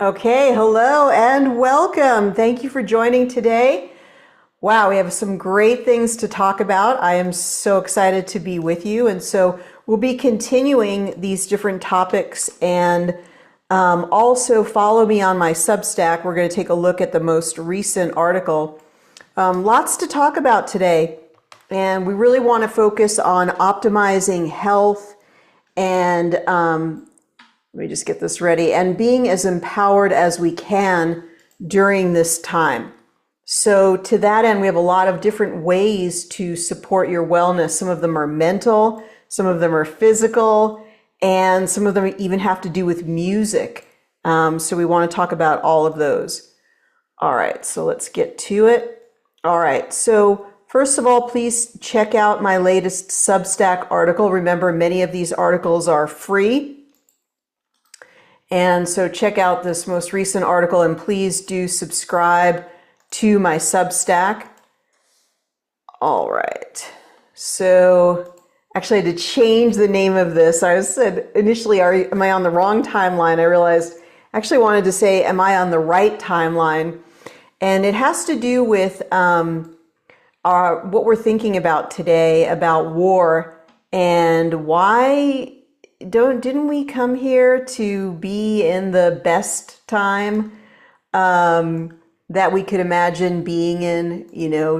Okay, hello and welcome. Thank you for joining today. Wow, we have some great things to talk about. I am so excited to be with you. And so we'll be continuing these different topics and also follow me on my Substack. We're going to take a look at the most recent article. Lots to talk about today. And we really want to focus on optimizing health and let me just get this ready, and being as empowered as we can during this time. So to that end, we have a lot of different ways to support your wellness. Some of them are mental, some of them are physical, and some of them even have to do with music. So we want to talk about all of those. All right, so let's get to it. All right, so first of all, please check out my latest Substack article. Remember, many of these articles are free. And so check out this most recent article and please do subscribe to my Substack. All right. So actually I had to change the name of this. I said initially, am I on the wrong timeline? I realized I actually wanted to say, am I on the right timeline? And it has to do with what we're thinking about today about war and why didn't we come here to be in the best time that we could imagine being in,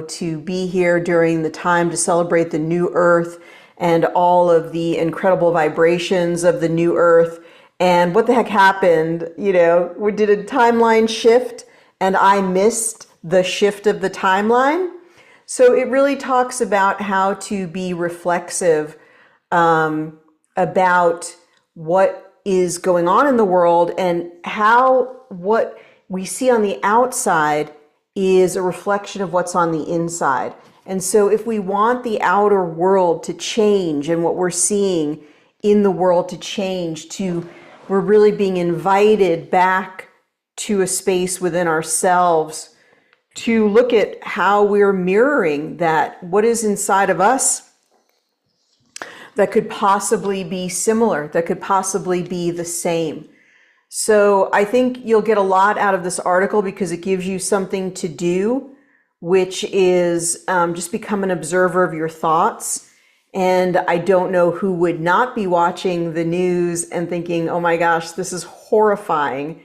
to be here during the time to celebrate the new earth and all of the incredible vibrations of the new earth. And what the heck happened? We did a timeline shift and I missed the shift of the timeline. So it really talks about how to be reflexive about what is going on in the world and how what we see on the outside is a reflection of what's on the inside. And so if we want the outer world to change and what we're seeing in the world to change, we're really being invited back to a space within ourselves to look at how we're mirroring that, what is inside of us that could possibly be similar, that could possibly be the same. So I think you'll get a lot out of this article because it gives you something to do, which is just become an observer of your thoughts. And I don't know who would not be watching the news and thinking, oh my gosh, this is horrifying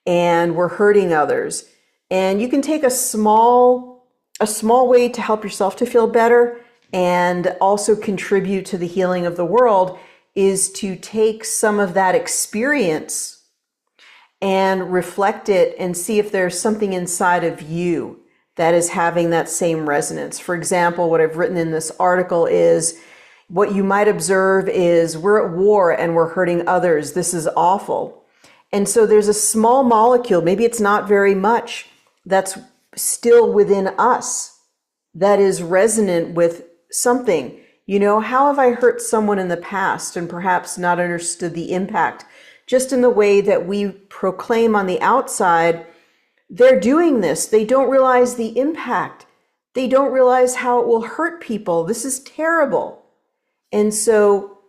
and we're hurting others. And you can take a small way to help yourself to feel better and also contribute to the healing of the world is to take some of that experience and reflect it and see if there's something inside of you that is having that same resonance. For example, what I've written in this article is what you might observe is we're at war and we're hurting others. This is awful. And so there's a small molecule, maybe it's not very much, that's still within us that is resonant with something. How have I hurt someone in the past and perhaps not understood the impact? Just in the way that we proclaim on the outside, they're doing this. They don't realize the impact. They don't realize how it will hurt people. This is terrible. And so,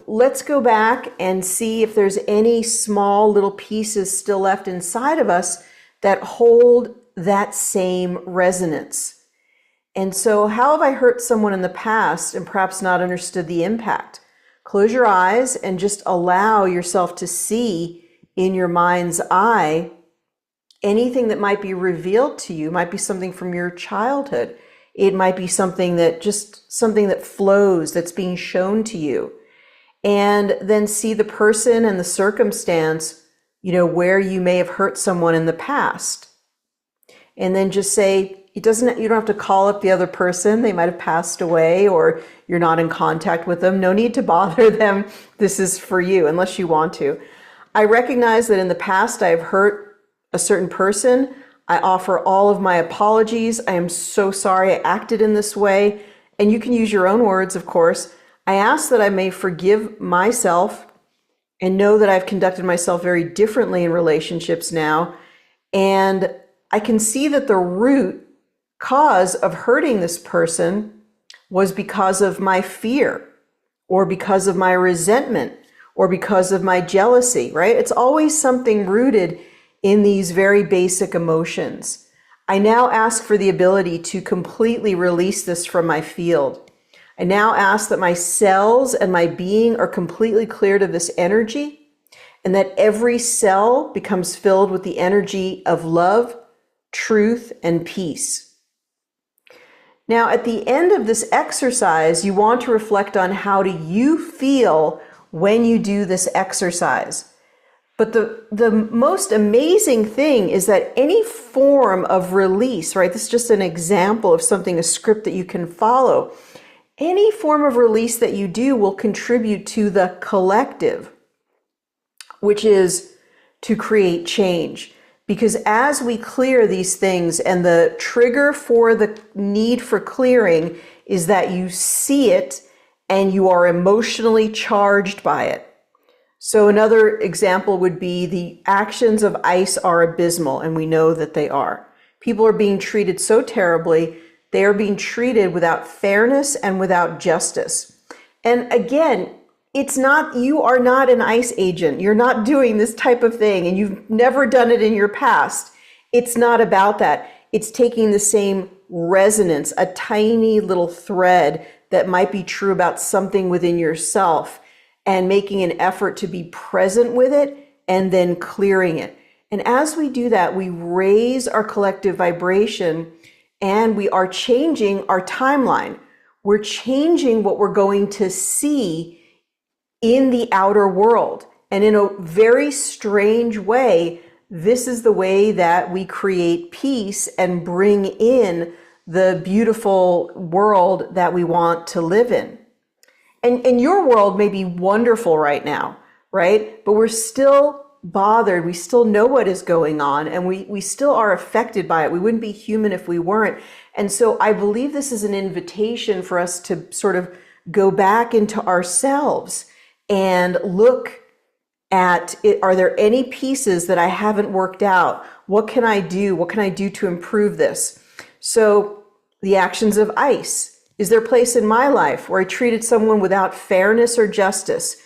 let's go back and see if there's any small little pieces still left inside of us that hold that same resonance. And so how have I hurt someone in the past and perhaps not understood the impact? Close your eyes and just allow yourself to see in your mind's eye anything that might be revealed to you. It might be something from your childhood. It might be something that flows, that's being shown to you. And then see the person and the circumstance, where you may have hurt someone in the past. And then just say, you don't have to call up the other person. They might have passed away or you're not in contact with them. No need to bother them. This is for you, unless you want to. I recognize that in the past I've hurt a certain person. I offer all of my apologies. I am so sorry I acted in this way. And you can use your own words, of course. I ask that I may forgive myself and know that I've conducted myself very differently in relationships now. And I can see that the root cause of hurting this person was because of my fear or because of my resentment or because of my jealousy, right? It's always something rooted in these very basic emotions. I now ask for the ability to completely release this from my field. I now ask that my cells and my being are completely cleared of this energy, and that every cell becomes filled with the energy of love, truth, and peace. Now, at the end of this exercise, you want to reflect on how do you feel when you do this exercise. But the most amazing thing is that any form of release, right? This is just an example of something, a script that you can follow. Any form of release that you do will contribute to the collective, which is to create change. Because as we clear these things, and the trigger for the need for clearing is that you see it and you are emotionally charged by it. So another example would be the actions of ICE are abysmal, and we know that they are. People are being treated so terribly. They are being treated without fairness and without justice. And again, you are not an ICE agent. You're not doing this type of thing, and you've never done it in your past. It's not about that. It's taking the same resonance, a tiny little thread that might be true about something within yourself, and making an effort to be present with it and then clearing it. And as we do that, we raise our collective vibration, and we are changing our timeline. We're changing what we're going to see in the outer world. And in a very strange way, this is the way that we create peace and bring in the beautiful world that we want to live in. And your world may be wonderful right now, right? But we're still bothered. We still know what is going on, and we still are affected by it. We wouldn't be human if we weren't. And so I believe this is an invitation for us to sort of go back into ourselves and look at it. Are there any pieces that I haven't worked out? What can I do? What can I do to improve this? So the actions of ICE. Is there a place in my life where I treated someone without fairness or justice?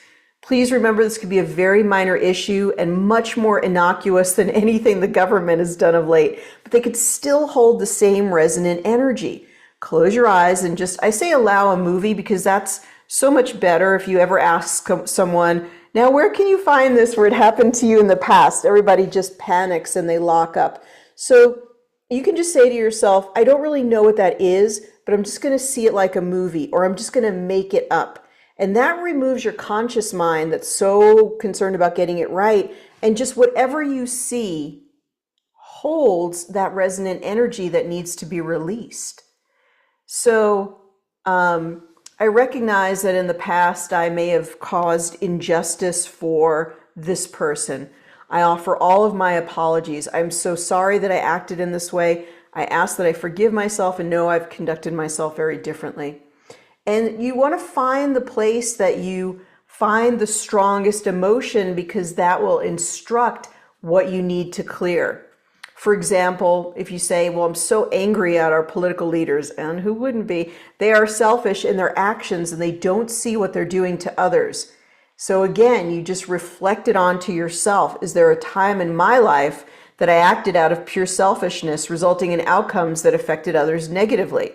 Please remember, this could be a very minor issue and much more innocuous than anything the government has done of late, but they could still hold the same resonant energy. Close your eyes and I say allow a movie, because that's so much better. If you ever ask someone, now where can you find this where it happened to you in the past? Everybody just panics and they lock up. So you can just say to yourself, I don't really know what that is, but I'm just going to see it like a movie, or I'm just going to make it up. And that removes your conscious mind that's so concerned about getting it right. And just whatever you see holds that resonant energy that needs to be released. So I recognize that in the past I may have caused injustice for this person. I offer all of my apologies. I'm so sorry that I acted in this way. I ask that I forgive myself and know I've conducted myself very differently. And you want to find the place that you find the strongest emotion, because that will instruct what you need to clear. For example, if you say, well, I'm so angry at our political leaders, and who wouldn't be? They are selfish in their actions and they don't see what they're doing to others. So again, you just reflect it onto yourself. Is there a time in my life that I acted out of pure selfishness, resulting in outcomes that affected others negatively?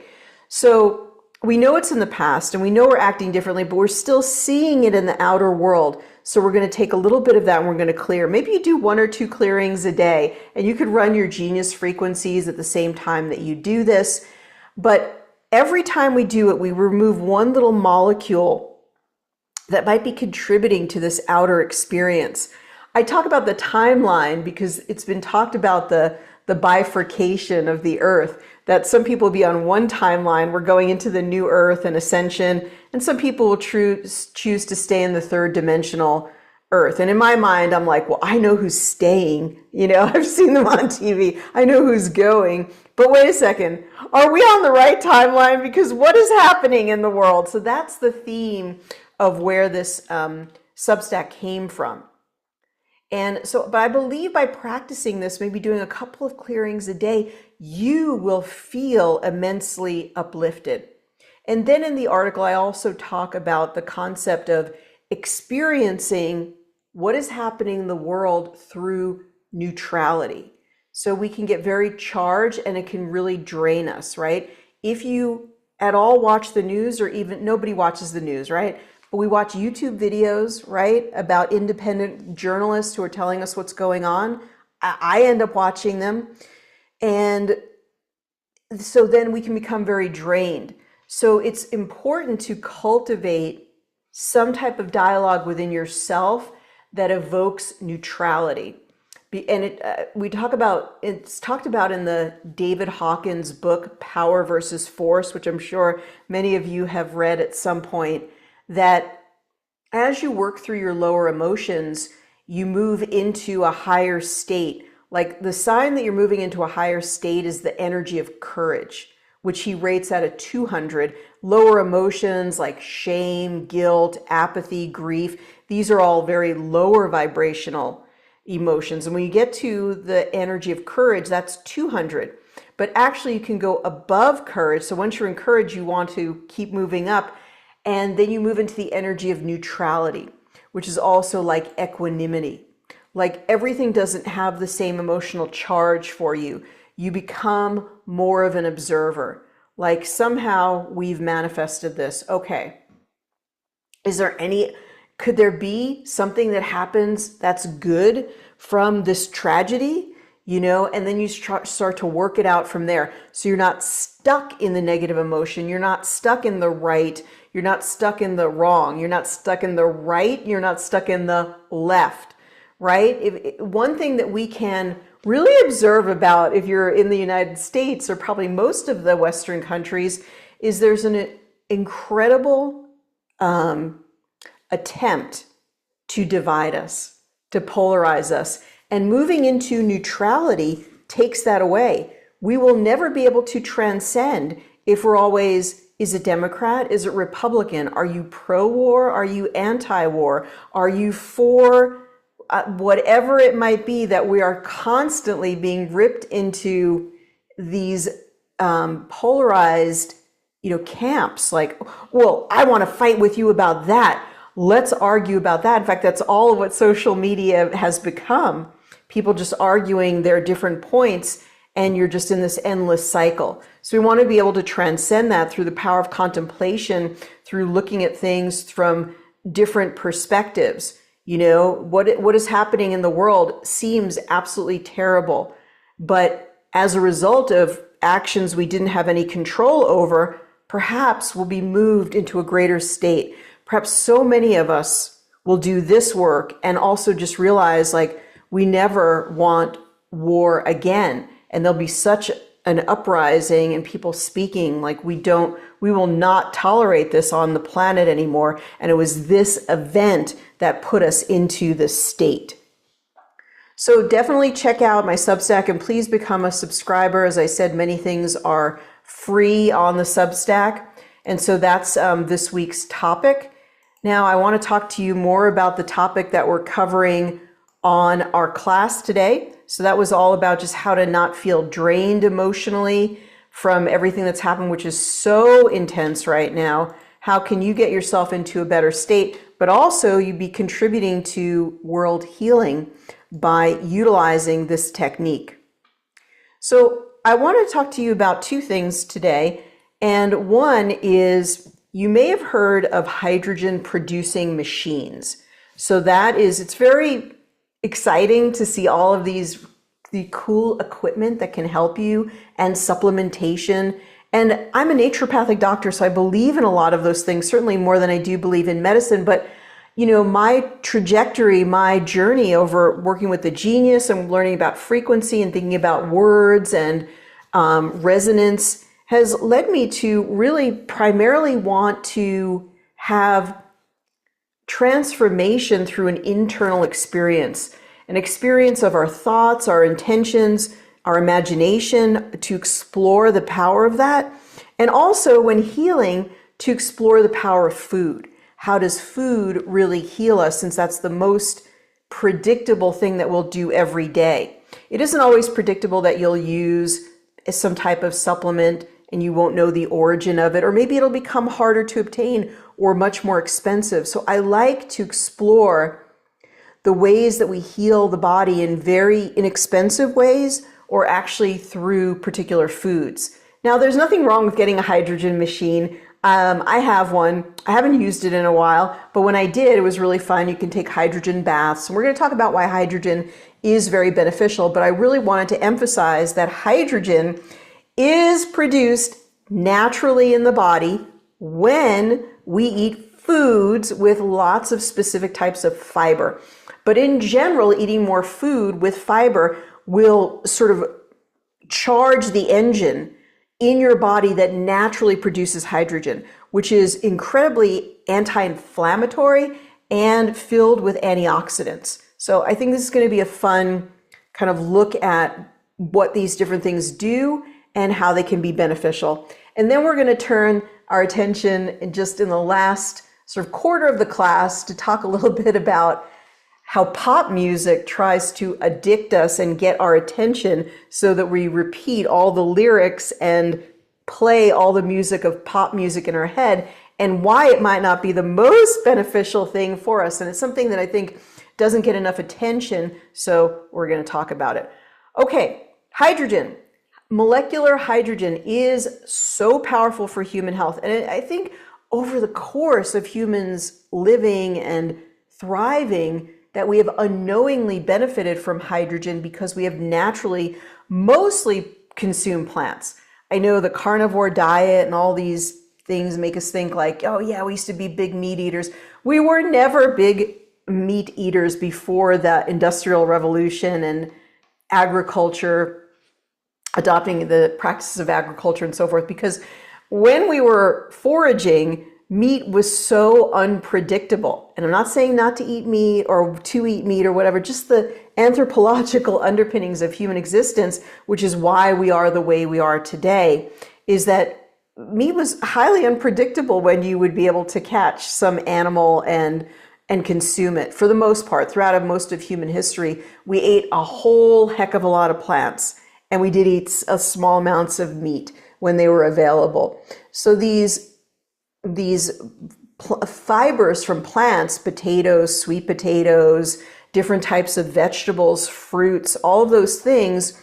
So we know it's in the past and we know we're acting differently, but we're still seeing it in the outer world. So we're going to take a little bit of that and we're going to clear. Maybe you do 1 or 2 clearings a day, and you could run your genius frequencies at the same time that you do this. But every time we do it, we remove one little molecule that might be contributing to this outer experience. I talk about the timeline because it's been talked about the bifurcation of the earth, that some people will be on one timeline, we're going into the new earth and ascension, and some people will choose to stay in the 3rd dimensional earth. And in my mind, I'm like, well, I know who's staying. I've seen them on TV. I know who's going. But wait a second, are we on the right timeline? Because what is happening in the world? So that's the theme of where this Substack came from. And so, but I believe by practicing this, maybe doing a couple of clearings a day, you will feel immensely uplifted. And then in the article, I also talk about the concept of experiencing what is happening in the world through neutrality. So we can get very charged and it can really drain us, right? If you at all watch the news, or even nobody watches the news, right? But we watch YouTube videos, right, about independent journalists who are telling us what's going on. I end up watching them. And so then we can become very drained. So it's important to cultivate some type of dialogue within yourself that evokes neutrality. And it's talked about in the David Hawkins book, Power versus Force, which I'm sure many of you have read at some point, that as you work through your lower emotions, you move into a higher state. Like the sign that you're moving into a higher state is the energy of courage, which he rates at a 200. Lower emotions like shame, guilt, apathy, grief, these are all very lower vibrational emotions. And when you get to the energy of courage, that's 200. But actually you can go above courage. So once you're in courage, you want to keep moving up. And then you move into the energy of neutrality, which is also like equanimity. Like everything doesn't have the same emotional charge for you. You become more of an observer. Like somehow we've manifested this. Okay. Could there be something that happens that's good from this tragedy, and then you start to work it out from there. So you're not stuck in the negative emotion. You're not stuck in the right. You're not stuck in the wrong. You're not stuck in the right. You're not stuck in the left, right? One thing that we can really observe about if you're in the United States or probably most of the Western countries is there's an incredible attempt to divide us, to polarize us. And moving into neutrality takes that away. We will never be able to transcend if we're always, is it Democrat? Is it Republican? Are you pro-war? Are you anti-war? Are you for whatever it might be, that we are constantly being ripped into these polarized, camps like, well, I want to fight with you about that. Let's argue about that. In fact, that's all of what social media has become. People just arguing their different points, and you're just in this endless cycle. So we want to be able to transcend that through the power of contemplation, through looking at things from different perspectives. What is happening in the world seems absolutely terrible, but as a result of actions we didn't have any control over, perhaps we'll be moved into a greater state. Perhaps so many of us will do this work and also just realize like we never want war again. And there'll be such an uprising and people speaking like we will not tolerate this on the planet anymore. And it was this event that put us into this state. So definitely check out my Substack and please become a subscriber. As I said, many things are free on the Substack. And so that's this week's topic. Now I want to talk to you more about the topic that we're covering on our class today. So that was all about just how to not feel drained emotionally from everything that's happened, which is so intense right now. How can you get yourself into a better state, but also you'd be contributing to world healing by utilizing this technique. So I want to talk to you about two things today. And one is, you may have heard of hydrogen producing machines. So it's very exciting to see all of the cool equipment that can help you, and supplementation. And I'm a naturopathic doctor, so I believe in a lot of those things, certainly more than I do believe in medicine. But, my trajectory, my journey over working with the genius and learning about frequency and thinking about words and resonance has led me to really primarily want to have transformation through an internal experience, an experience of our thoughts, our intentions, our imagination, to explore the power of that. And also when healing, to explore the power of food. How does food really heal us, since that's the most predictable thing that we'll do every day? It isn't always predictable that you'll use some type of supplement and you won't know the origin of it, or maybe it'll become harder to obtain or much more expensive. So I like to explore the ways that we heal the body in very inexpensive ways or actually through particular foods. Now, there's nothing wrong with getting a hydrogen machine. I have one. I haven't used it in a while, but when I did, it was really fun. You can take hydrogen baths, and we're going to talk about why hydrogen is very beneficial, but I really wanted to emphasize that hydrogen is produced naturally in the body when we eat foods with lots of specific types of fiber. But in general, eating more food with fiber will sort of charge the engine in your body that naturally produces hydrogen, which is incredibly anti-inflammatory and filled with antioxidants. So I think this is going to be a fun kind of look at what these different things do and how they can be beneficial. And then we're going to turn our attention in the last sort of quarter of the class to talk a little bit about how pop music tries to addict us and get our attention so that we repeat all the lyrics and play all the music of pop music in our head, and why it might not be the most beneficial thing for us. And it's something that I think doesn't get enough attention, so we're going to talk about it. Okay, hydrogen. Molecular hydrogen is so powerful for human health. And I think over the course of humans living and thriving, that we have unknowingly benefited from hydrogen because we have naturally mostly consumed plants. I know the carnivore diet and all these things make us think like, oh yeah, we used to be big meat eaters. We were never big meat eaters before the Industrial Revolution and agriculture, adopting the practices of agriculture and so forth, because when we were foraging, meat was so unpredictable. And I'm not saying not to eat meat or to eat meat or whatever, just the anthropological underpinnings of human existence, which is why we are the way we are today, is that meat was highly unpredictable when you would be able to catch some animal and consume it. For the most part, throughout most of human history, we ate a whole heck of a lot of plants, and we did eat small amounts of meat when they were available. So these fibers from plants, potatoes, sweet potatoes, different types of vegetables, fruits, all of those things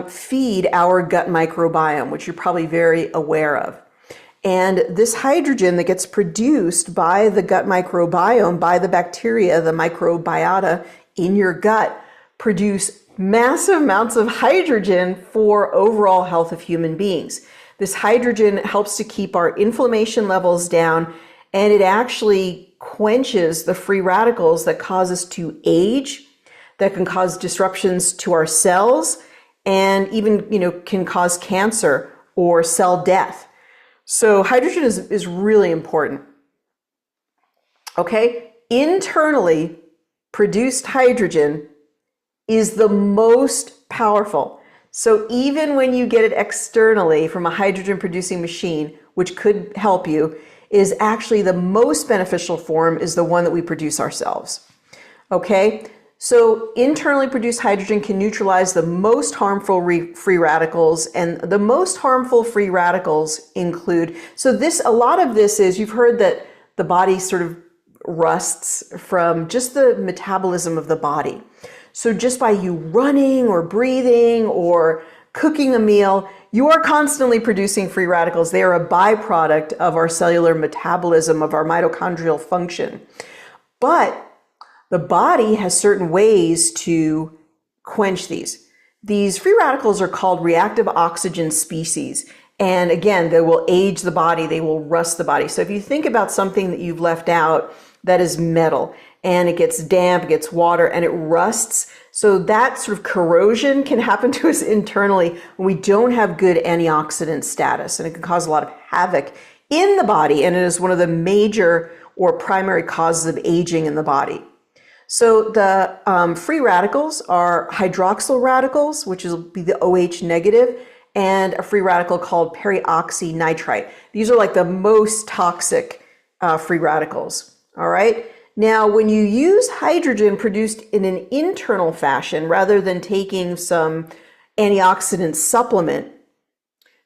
feed our gut microbiome, which you're probably very aware of. And this hydrogen that gets produced by the gut microbiome, by the bacteria, the microbiota in your gut, produce massive amounts of hydrogen for overall health of human beings. This hydrogen helps to keep our inflammation levels down, and it actually quenches the free radicals that cause us to age, that can cause disruptions to our cells, and even, can cause cancer or cell death. So hydrogen is really important. Okay, internally produced hydrogen is the most powerful. So even when you get it externally from a hydrogen producing machine, which could help you, is actually the most beneficial form is the one that we produce ourselves. Okay, so internally produced hydrogen can neutralize the most harmful free radicals, and the most harmful free radicals include, a lot of this is, you've heard that the body sort of rusts from just the metabolism of the body. So just by you running or breathing or cooking a meal, you are constantly producing free radicals. They are a byproduct of our cellular metabolism, of our mitochondrial function. But the body has certain ways to quench these. These free radicals are called reactive oxygen species. And again, they will age the body, they will rust the body. So if you think about something that you've left out that is metal, and it gets damp, it gets water, and it rusts. So that sort of corrosion can happen to us internally when we don't have good antioxidant status, and it can cause a lot of havoc in the body, and it is one of the major or primary causes of aging in the body. So the free radicals are hydroxyl radicals, which will be the OH negative, and a free radical called peroxynitrite. These are like the most toxic free radicals, all right? Now, when you use hydrogen produced in an internal fashion, rather than taking some antioxidant supplement,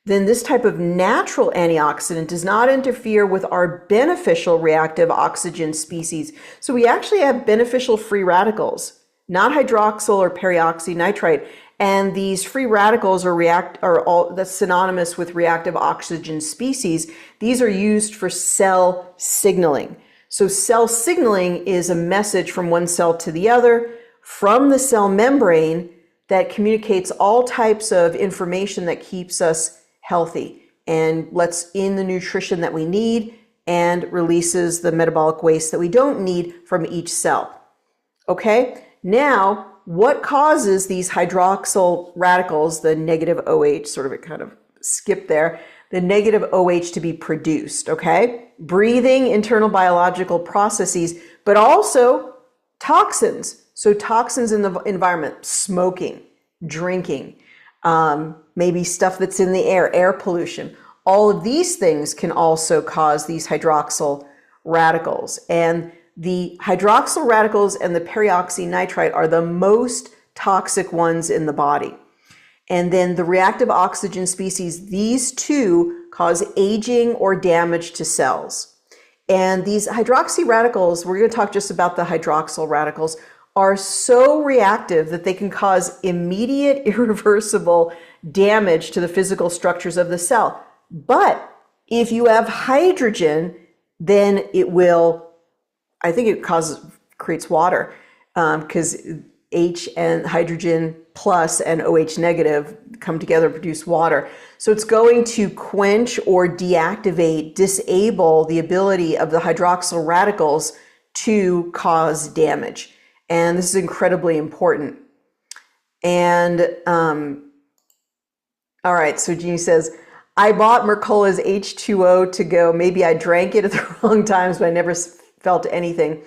then this type of natural antioxidant does not interfere with our beneficial reactive oxygen species. So we actually have beneficial free radicals, not hydroxyl or peroxynitrite. And these free radicals that's synonymous with reactive oxygen species. These are used for cell signaling. So cell signaling is a message from one cell to the other from the cell membrane that communicates all types of information that keeps us healthy and lets in the nutrition that we need and releases the metabolic waste that we don't need from each cell. Okay, now what causes these hydroxyl radicals, the negative OH, sort of it kind of skipped there, the negative OH to be produced, okay? Breathing, internal biological processes, but also toxins. So toxins in the environment, smoking, drinking, maybe stuff that's in the air pollution. All of these things can also cause these hydroxyl radicals. And the hydroxyl radicals and the peroxynitrite are the most toxic ones in the body. And then the reactive oxygen species, these two cause aging or damage to cells. And these hydroxy radicals, we're going to talk just about the hydroxyl radicals, are so reactive that they can cause immediate, irreversible damage to the physical structures of the cell. But if you have hydrogen, then it will, I think it creates water, because H and hydrogen plus and OH negative come together and produce water. So it's going to quench or deactivate, disable the ability of the hydroxyl radicals to cause damage. And this is incredibly important. And all right, so Jeannie says, I bought Mercola's H2O to go. Maybe I drank it at the wrong times, but I never felt anything.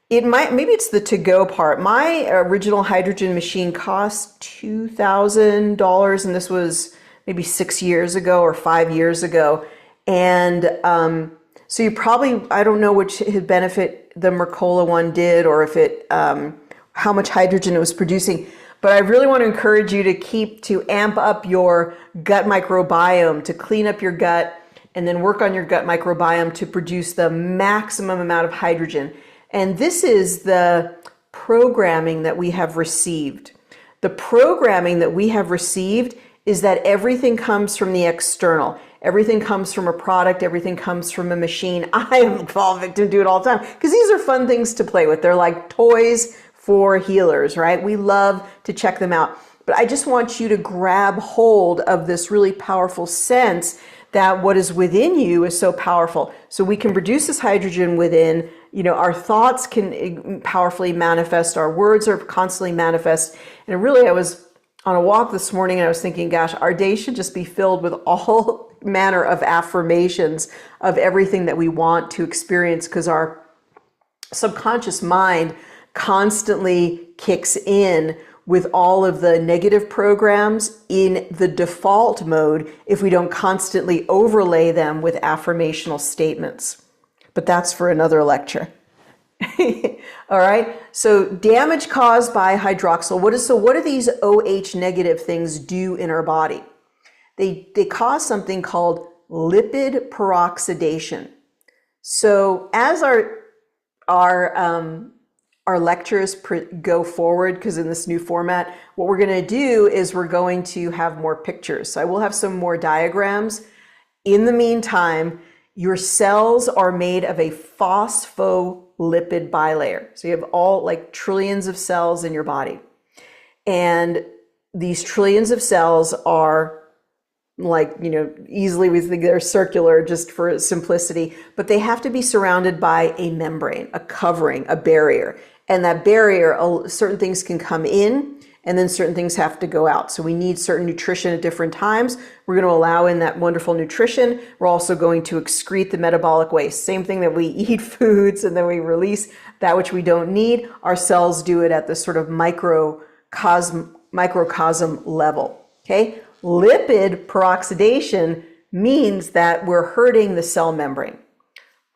Maybe it's the to-go part. My original hydrogen machine cost $2,000, and this was maybe 6 years ago or 5 years ago. And so you probably, I don't know which benefit the Mercola one did, or if it, how much hydrogen it was producing. But I really want to encourage you to amp up your gut microbiome, to clean up your gut, and then work on your gut microbiome to produce the maximum amount of hydrogen. And this is the programming that we have received. The programming that we have received is that everything comes from the external. Everything comes from a product. Everything comes from a machine. I am fall victim to it all the time because these are fun things to play with. They're like toys for healers, right? We love to check them out. But I just want you to grab hold of this really powerful sense that what is within you is so powerful. So we can produce this hydrogen within, our thoughts can powerfully manifest, our words are constantly manifest. And really, I was on a walk this morning and I was thinking, gosh, our day should just be filled with all manner of affirmations of everything that we want to experience, because our subconscious mind constantly kicks in with all of the negative programs in the default mode if we don't constantly overlay them with affirmational statements. But that's for another lecture. All right. So damage caused by hydroxyl. What do these OH negative things do in our body? They cause something called lipid peroxidation. So as our lectures go forward, because in this new format, what we're going to do is we're going to have more pictures. So I will have some more diagrams. In the meantime, your cells are made of a phospholipid bilayer. So you have all like trillions of cells in your body. And these trillions of cells are like, easily we think they're circular just for simplicity, but they have to be surrounded by a membrane, a covering, a barrier. And that barrier, certain things can come in and then certain things have to go out. So we need certain nutrition at different times. We're going to allow in that wonderful nutrition. We're also going to excrete the metabolic waste. Same thing that we eat foods and then we release that which we don't need. Our cells do it at this sort of microcosm level. Okay? Lipid peroxidation means that we're hurting the cell membrane.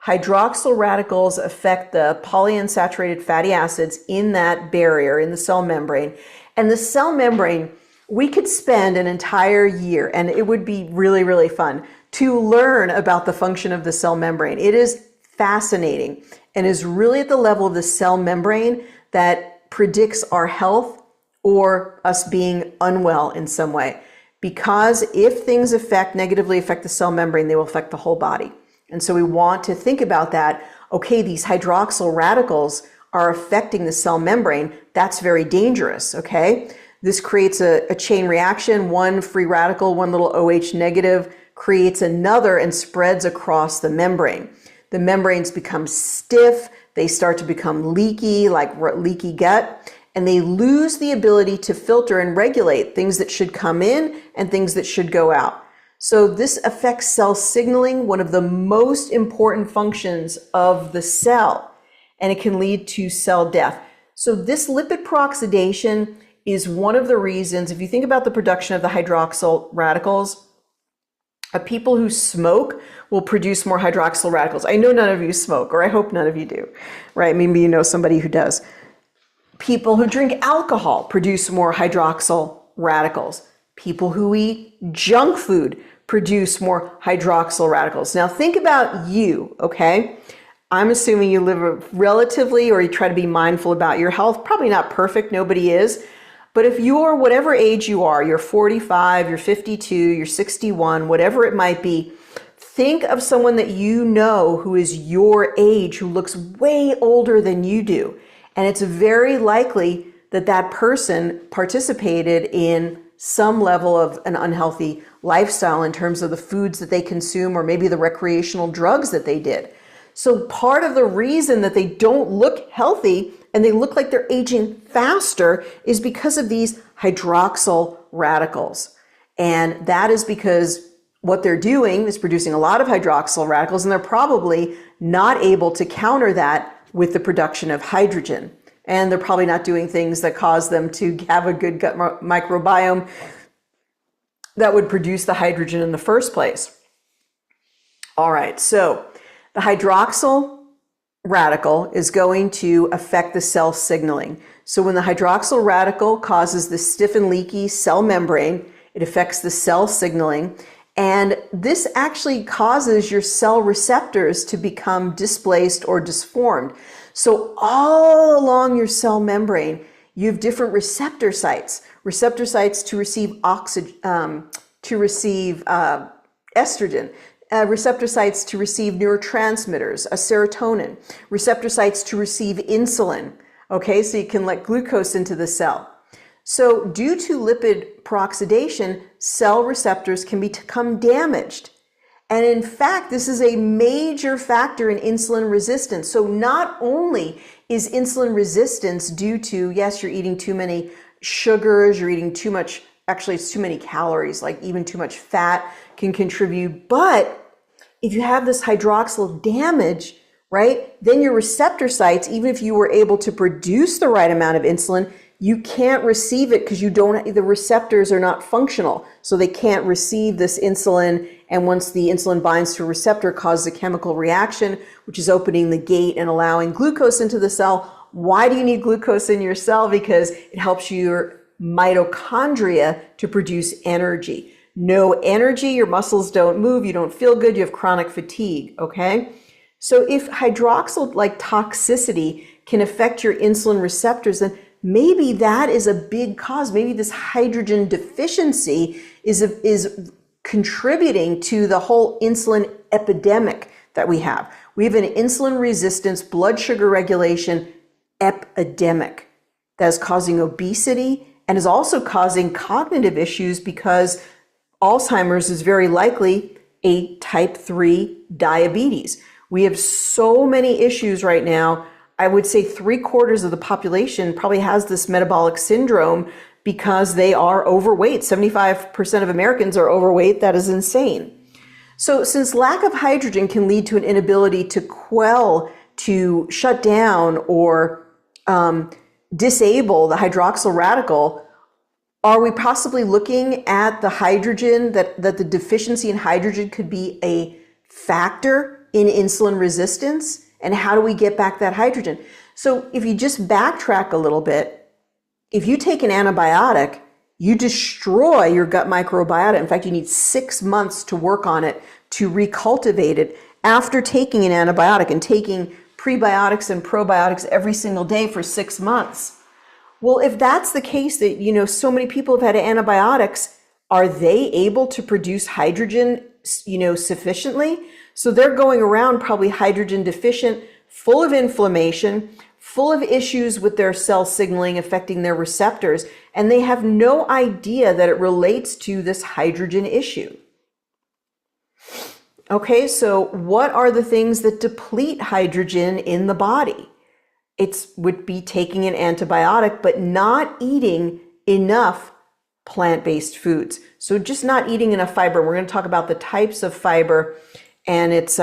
Hydroxyl radicals affect the polyunsaturated fatty acids in that barrier, in the cell membrane. And the cell membrane We could spend an entire year, and it would be really, really fun to learn about the function of the cell membrane. It is fascinating and is really at the level of the cell membrane that predicts our health or us being unwell in some way. Because if things negatively affect the cell membrane, they will affect the whole body. And so we want to think about that. Okay, these hydroxyl radicals are affecting the cell membrane. That's very dangerous, okay? This creates a chain reaction. One free radical, one little OH negative creates another and spreads across the membrane. The membranes become stiff. They start to become leaky, like leaky gut, and they lose the ability to filter and regulate things that should come in and things that should go out. So this affects cell signaling, one of the most important functions of the cell, and it can lead to cell death. So this lipid peroxidation is one of the reasons, if you think about the production of the hydroxyl radicals, people who smoke will produce more hydroxyl radicals. I know none of you smoke, or I hope none of you do, right? Maybe you know somebody who does. People who drink alcohol produce more hydroxyl radicals. People who eat junk food produce more hydroxyl radicals. Now think about you, okay? I'm assuming you live relatively, or you try to be mindful about your health. Probably not perfect, nobody is. But if you're whatever age you are, you're 45, you're 52, you're 61, whatever it might be, think of someone that you know who is your age, who looks way older than you do. And it's very likely that that person participated in some level of an unhealthy lifestyle in terms of the foods that they consume, or maybe the recreational drugs that they did. So part of the reason that they don't look healthy and they look like they're aging faster is because of these hydroxyl radicals. And that is because what they're doing is producing a lot of hydroxyl radicals, and they're probably not able to counter that with the production of hydrogen. And they're probably not doing things that cause them to have a good gut microbiome that would produce the hydrogen in the first place. All right, so the hydroxyl radical is going to affect the cell signaling. So when the hydroxyl radical causes the stiff and leaky cell membrane, it affects the cell signaling. And this actually causes your cell receptors to become displaced or disformed. So all along your cell membrane, you have different receptor sites to receive oxygen, to receive estrogen, receptor sites to receive neurotransmitters, a serotonin, receptor sites to receive insulin. Okay, so you can let glucose into the cell. So due to lipid peroxidation, cell receptors can become damaged. And in fact, this is a major factor in insulin resistance. So not only is insulin resistance due to, yes, you're eating too many sugars, you're eating too much, actually it's too many calories, like even too much fat can contribute. But if you have this hydroxyl damage, right, then your receptor sites, even if you were able to produce the right amount of insulin, you can't receive it because the receptors are not functional. So they can't receive this insulin. And once the insulin binds to a receptor, causes a chemical reaction, which is opening the gate and allowing glucose into the cell. Why do you need glucose in your cell? Because it helps your mitochondria to produce energy. No energy, your muscles don't move, you don't feel good, you have chronic fatigue, okay? So if hydroxyl like toxicity can affect your insulin receptors, then maybe that is a big cause. Maybe this hydrogen deficiency is contributing to the whole insulin epidemic that we have. We have an insulin resistance, blood sugar regulation epidemic that is causing obesity and is also causing cognitive issues, because Alzheimer's is very likely a type 3 diabetes. We have so many issues right now. I would say 3/4 of the population probably has this metabolic syndrome because they are overweight. 75% of Americans are overweight. That is insane. So since lack of hydrogen can lead to an inability to quell, to shut down, or disable the hydroxyl radical, are we possibly looking at the hydrogen, that the deficiency in hydrogen could be a factor in insulin resistance? And how do we get back that hydrogen? So if you just backtrack a little bit, if you take an antibiotic you destroy your gut microbiota. In fact, you need 6 months to work on it, to recultivate it after taking an antibiotic and taking prebiotics and probiotics every single day for 6 months. Well, if that's the case, that, so many people have had antibiotics, are they able to produce hydrogen, sufficiently? So they're going around probably hydrogen deficient, full of inflammation, full of issues with their cell signaling affecting their receptors, and they have no idea that it relates to this hydrogen issue. Okay, so what are the things that deplete hydrogen in the body? It would be taking an antibiotic, but not eating enough plant-based foods. So just not eating enough fiber. We're going to talk about the types of fiber, and it's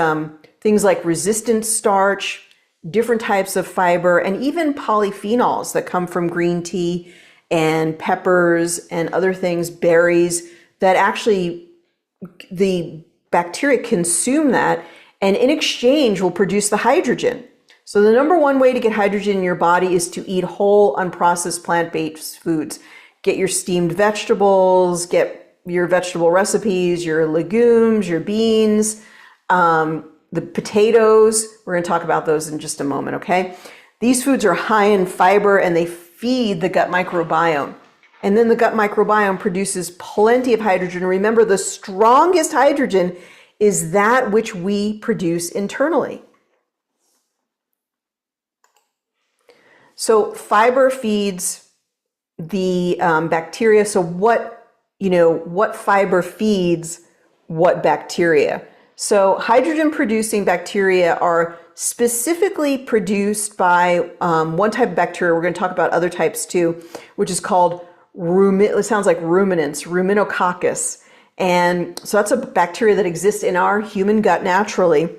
things like resistant starch, different types of fiber, and even polyphenols that come from green tea and peppers and other things, berries, that actually the bacteria consume that and in exchange will produce the hydrogen. So the number one way to get hydrogen in your body is to eat whole, unprocessed plant-based foods. Get your steamed vegetables, get your vegetable recipes, your legumes, your beans, the potatoes. We're going to talk about those in just a moment, okay? These foods are high in fiber and they feed the gut microbiome. And then the gut microbiome produces plenty of hydrogen. Remember, the strongest hydrogen is that which we produce internally. So fiber feeds the bacteria. So what fiber feeds what bacteria? So hydrogen producing bacteria are specifically produced by one type of bacteria. We're going to talk about other types too, which is called it sounds like ruminants, Ruminococcus. And so that's a bacteria that exists in our human gut naturally,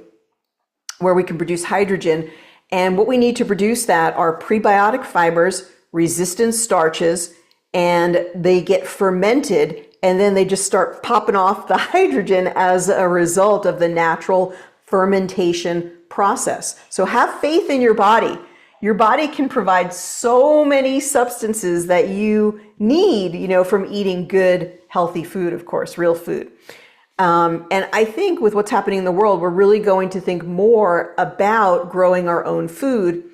where we can produce hydrogen. And what we need to produce that are prebiotic fibers, resistant starches, and they get fermented, and then they just start popping off the hydrogen as a result of the natural fermentation process. So have faith in your body. Your body can provide so many substances that you need, from eating good, healthy food, of course, real food. And I think with what's happening in the world, we're really going to think more about growing our own food.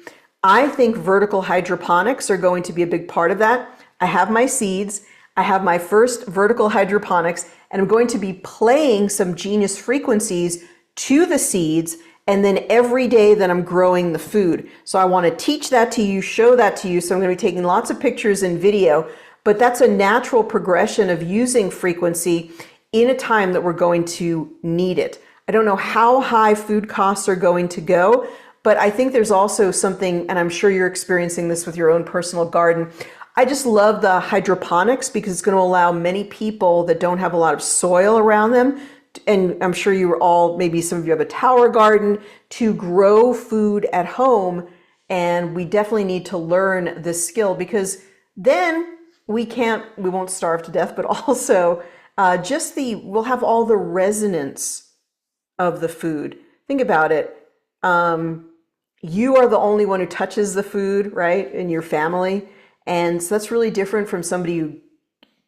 I think vertical hydroponics are going to be a big part of that. I have my seeds. I have my first vertical hydroponics, and I'm going to be playing some genius frequencies to the seeds, and then every day that I'm growing the food. So I want to teach that to you, show that to you. So I'm going to be taking lots of pictures and video, but that's a natural progression of using frequency in a time that we're going to need it. I don't know how high food costs are going to go, but I think there's also something, and I'm sure you're experiencing this with your own personal garden. I just love the hydroponics because it's going to allow many people that don't have a lot of soil around them, and I'm sure you all, maybe some of you have a tower garden, to grow food at home. And we definitely need to learn this skill, because then we won't starve to death, but also we'll have all the resonance of the food. Think about it. You are the only one who touches the food, right, in your family. And so that's really different from somebody who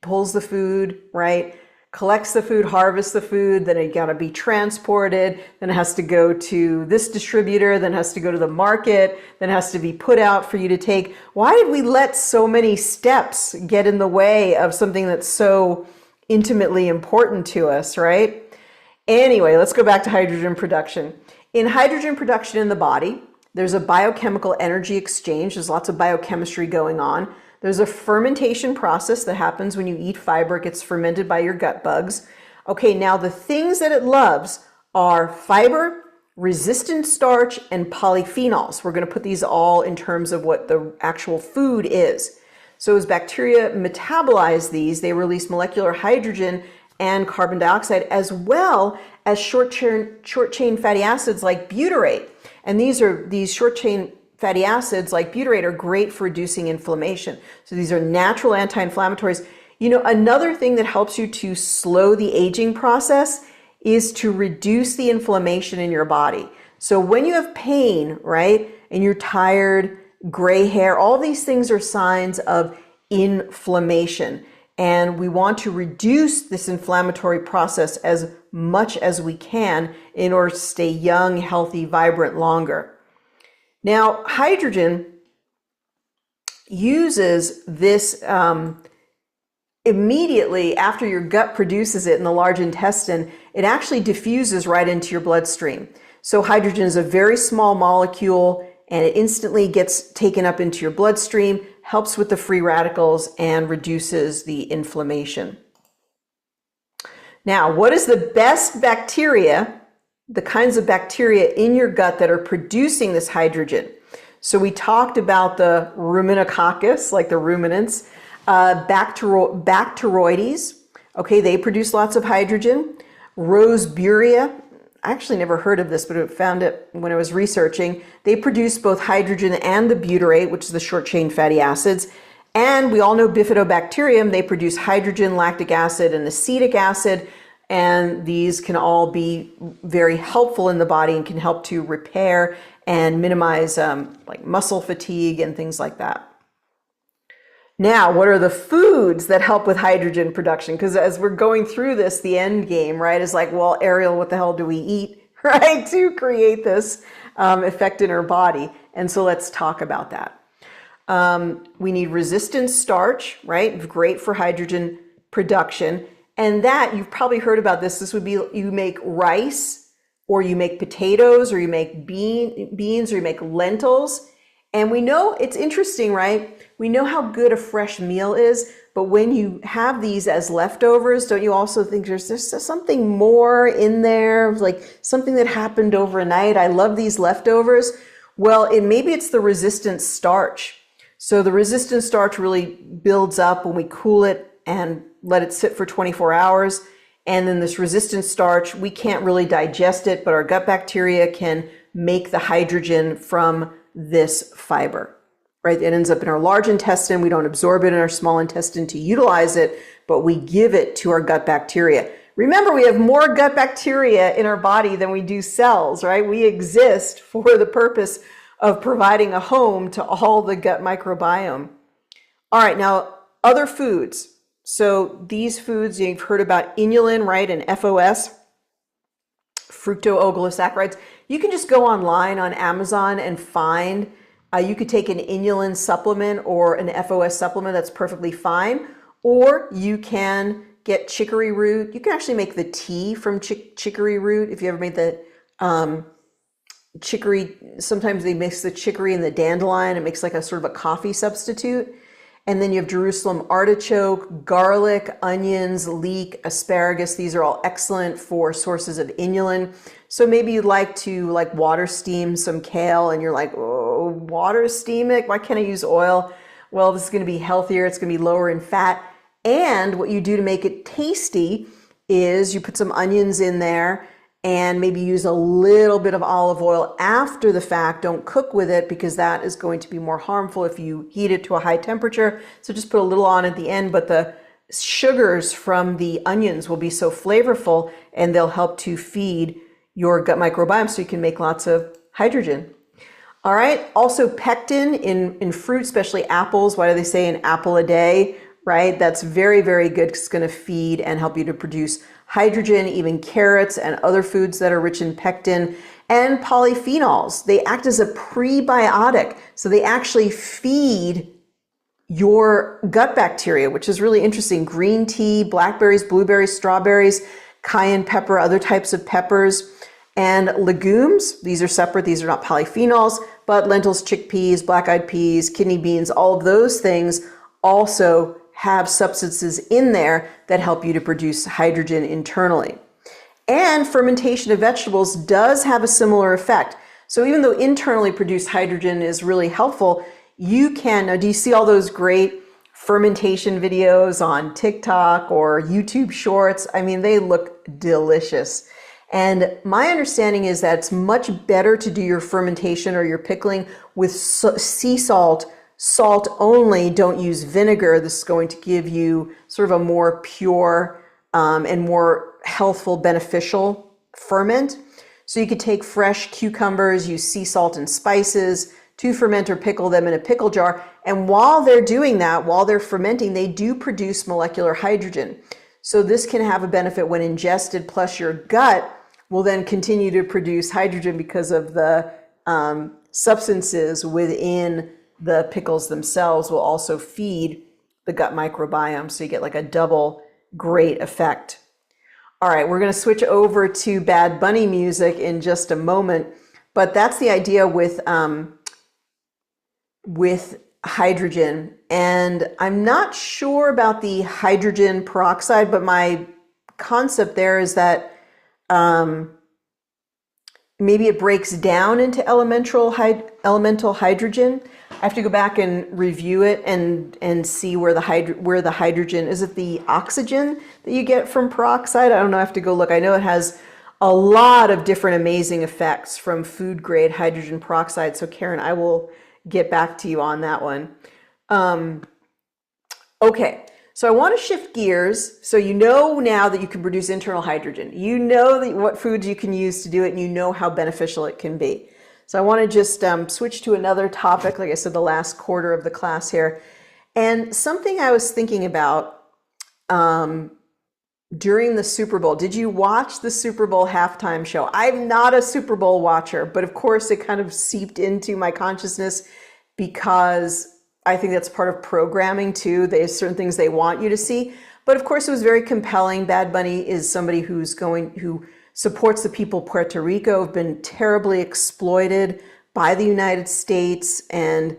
pulls the food, right, collects the food, harvests the food, then it got to be transported, then it has to go to this distributor, then it has to go to the market, then it has to be put out for you to take. Why did we let so many steps get in the way of something that's so intimately important to us, right? Anyway, let's go back to hydrogen production. In hydrogen production in the body, there's a biochemical energy exchange. There's lots of biochemistry going on. There's a fermentation process that happens when you eat fiber. It gets fermented by your gut bugs. Okay, now the things that it loves are fiber, resistant starch, and polyphenols. We're going to put these all in terms of what the actual food is. So as bacteria metabolize these, they release molecular hydrogen and carbon dioxide, as well as short-chain fatty acids like butyrate. And these short-chain fatty acids like butyrate are great for reducing inflammation. So these are natural anti-inflammatories. Another thing that helps you to slow the aging process is to reduce the inflammation in your body. So when you have pain, right, and you're tired, gray hair, all these things are signs of inflammation. And we want to reduce this inflammatory process as much as we can in order to stay young, healthy, vibrant longer. Now, hydrogen uses this immediately after your gut produces it in the large intestine. It actually diffuses right into your bloodstream. So hydrogen is a very small molecule, and it instantly gets taken up into your bloodstream, helps with the free radicals, and reduces the inflammation. Now, what is the best bacteria, the kinds of bacteria in your gut that are producing this hydrogen? So we talked about the ruminococcus, like the ruminants, Bacteroides, okay, they produce lots of hydrogen. Roseburia, I actually never heard of this, but I found it when I was researching. They produce both hydrogen and the butyrate, which is the short-chain fatty acids. And we all know Bifidobacterium, they produce hydrogen, lactic acid, and acetic acid. And these can all be very helpful in the body and can help to repair and minimize like muscle fatigue and things like that. Now, what are the foods that help with hydrogen production? Because as we're going through this, the end game, right, is like, well, Ariel, what the hell do we eat, right, to create this effect in our body? And so let's talk about that. We need resistant starch, right? Great for hydrogen production. And that, you've probably heard about this. This would be, you make rice, or you make potatoes, or you make beans, or you make lentils. And we know, it's interesting, right? We know how good a fresh meal is, but when you have these as leftovers, don't you also think there's something more in there, like something that happened overnight? I love these leftovers. Well, maybe it's the resistant starch. So the resistant starch really builds up when we cool it and let it sit for 24 hours. And then this resistant starch, we can't really digest it, but our gut bacteria can make the hydrogen from this fiber, right? It ends up in our large intestine. We don't absorb it in our small intestine to utilize it, but we give it to our gut bacteria. Remember, we have more gut bacteria in our body than we do cells, right? We exist for the purpose of providing a home to all the gut microbiome. All right, now other foods. So these foods, you've heard about inulin, right, and FOS, fructooligosaccharides. You can just go online on Amazon and find, you could take an inulin supplement or an FOS supplement, that's perfectly fine. Or you can get chicory root. You can actually make the tea from chicory root. If you ever made the chicory, sometimes they mix the chicory and the dandelion. It makes like a sort of a coffee substitute. And then you have Jerusalem artichoke, garlic, onions, leek, asparagus. These are all excellent for sources of inulin. So maybe you'd like to water steam some kale and you're like, oh, water steam it? Why can't I use oil? Well, this is going to be healthier. It's going to be lower in fat. And what you do to make it tasty is you put some onions in there and maybe use a little bit of olive oil after the fact. Don't cook with it because that is going to be more harmful if you heat it to a high temperature. So just put a little on at the end, but the sugars from the onions will be so flavorful and they'll help to feed your gut microbiome so you can make lots of hydrogen. All right, also pectin in fruit, especially apples. Why do they say an apple a day, right? That's very, very good. It's going to feed and help you to produce hydrogen. Even carrots and other foods that are rich in pectin. And polyphenols, they act as a prebiotic. So they actually feed your gut bacteria, which is really interesting. Green tea, blackberries, blueberries, strawberries, cayenne pepper, other types of peppers. And legumes, these are separate, these are not polyphenols, but lentils, chickpeas, black-eyed peas, kidney beans, all of those things also have substances in there that help you to produce hydrogen internally. And fermentation of vegetables does have a similar effect. So even though internally produced hydrogen is really helpful, you can, now do you see all those great fermentation videos on TikTok or YouTube Shorts? I mean, they look delicious. And my understanding is that it's much better to do your fermentation or your pickling with sea salt, salt only. Don't use vinegar. This is going to give you sort of a more pure and more healthful, beneficial ferment. So you could take fresh cucumbers, use sea salt and spices, to ferment or pickle them in a pickle jar. And while they're doing that, while they're fermenting, they do produce molecular hydrogen. So this can have a benefit when ingested, plus your gut will then continue to produce hydrogen because of the substances within the pickles themselves will also feed the gut microbiome. So you get like a double great effect. All right, we're going to switch over to Bad Bunny music in just a moment, but that's the idea with hydrogen. And I'm not sure about the hydrogen peroxide, but my concept there is that maybe it breaks down into elemental hydrogen. I have to go back and review it and see where the hydrogen is. It the oxygen that you get from peroxide? I don't know. I have to go look. I know it has a lot of different amazing effects from food grade hydrogen peroxide. So Karen, I will get back to you on that one. Okay. So I want to shift gears. So you know now that you can produce internal hydrogen. You know that what foods you can use to do it, and you know how beneficial it can be. So I want to just switch to another topic, like I said, the last quarter of the class here. And something I was thinking about during the Super Bowl. Did you watch the Super Bowl halftime show? I'm not a Super Bowl watcher, but of course it kind of seeped into my consciousness because I think that's part of programming too. There's certain things they want you to see. But of course it was very compelling. Bad Bunny is somebody who supports the people of Puerto Rico, who've been terribly exploited by the United States. And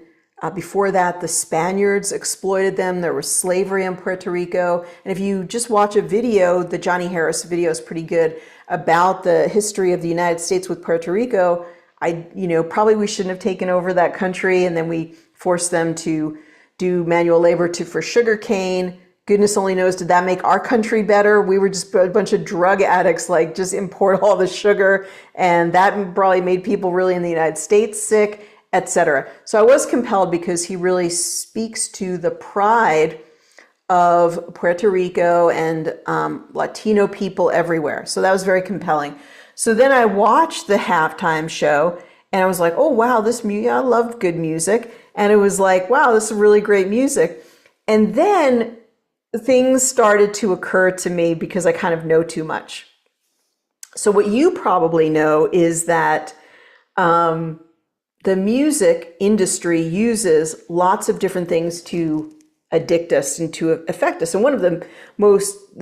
before that, the Spaniards exploited them. There was slavery in Puerto Rico. And if you just watch a video, the Johnny Harris video is pretty good about the history of the United States with Puerto Rico. Probably we shouldn't have taken over that country, and then we forced them to do manual labor for sugar cane. Goodness only knows, did that make our country better? We were just a bunch of drug addicts, like just import all the sugar, and that probably made people really in the United States sick, etc. So I was compelled because he really speaks to the pride of Puerto Rico and Latino people everywhere. So that was very compelling. So then I watched the halftime show and I was like, oh, wow, I loved good music. And it was like, wow, this is really great music. And then things started to occur to me because I kind of know too much. So what you probably know is that the music industry uses lots of different things to addict us and to affect us. And one of the